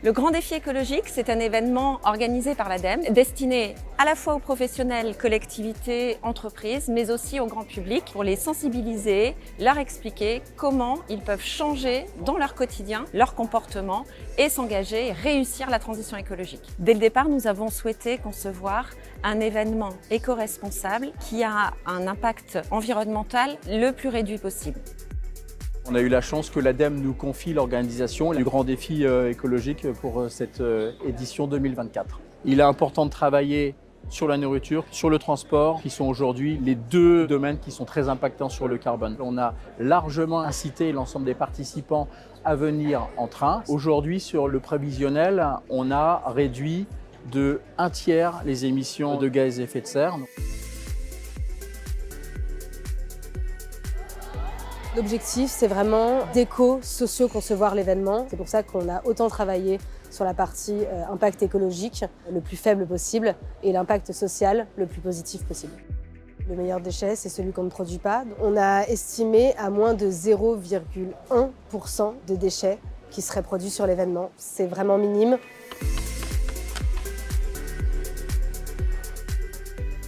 Le Grand Défi écologique, c'est un événement organisé par l'ADEME, destiné à la fois aux professionnels, collectivités, entreprises, mais aussi au grand public pour les sensibiliser, leur expliquer comment ils peuvent changer dans leur quotidien, leur comportement et s'engager et réussir la transition écologique. Dès le départ, nous avons souhaité concevoir un événement éco-responsable qui a un impact environnemental le plus réduit possible. On a eu la chance que l'ADEME nous confie l'organisation du Grand Défi écologique pour cette édition 2024. Il est important de travailler sur la nourriture, sur le transport, qui sont aujourd'hui les deux domaines qui sont très impactants sur le carbone. On a largement incité l'ensemble des participants à venir en train. Aujourd'hui, sur le prévisionnel, on a réduit de 1/3 les émissions de gaz à effet de serre. L'objectif, c'est vraiment d'éco-socio-concevoir l'événement. C'est pour ça qu'on a autant travaillé sur la partie impact écologique le plus faible possible et l'impact social le plus positif possible. Le meilleur déchet, c'est celui qu'on ne produit pas. On a estimé à moins de 0,1% de déchets qui seraient produits sur l'événement. C'est vraiment minime.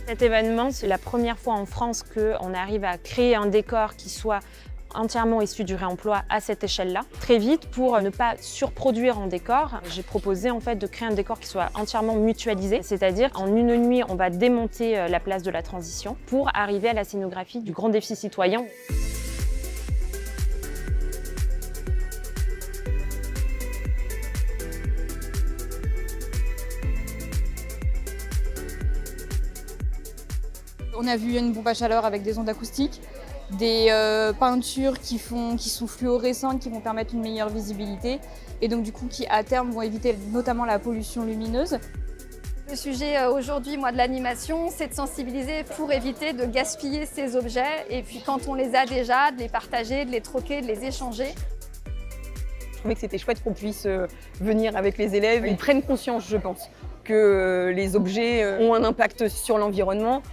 Cet événement, c'est la première fois en France qu'on arrive à créer un décor qui soit entièrement issu du réemploi à cette échelle-là. Très vite, pour ne pas surproduire en décor, j'ai proposé en fait de créer un décor qui soit entièrement mutualisé, c'est-à-dire en une nuit, on va démonter la place de la transition pour arriver à la scénographie du Grand Défi citoyen. On a vu une pompe à chaleur avec des ondes acoustiques, des peintures qui sont fluorescentes, qui vont permettre une meilleure visibilité et donc du coup qui à terme vont éviter notamment la pollution lumineuse. Le sujet aujourd'hui, moi, de l'animation, c'est de sensibiliser pour éviter de gaspiller ces objets et puis quand on les a déjà, de les partager, de les troquer, de les échanger. Je trouvais que c'était chouette qu'on puisse venir avec les élèves. Ils prennent conscience, je pense, que les objets ont un impact sur l'environnement.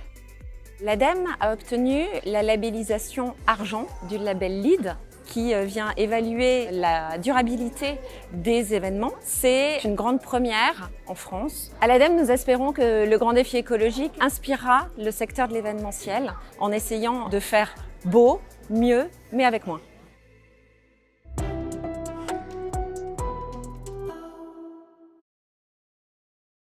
L'ADEME a obtenu la labellisation argent du label LEED qui vient évaluer la durabilité des événements. C'est une grande première en France. À l'ADEME, nous espérons que le Grand Défi écologique inspirera le secteur de l'événementiel en essayant de faire beau, mieux, mais avec moins.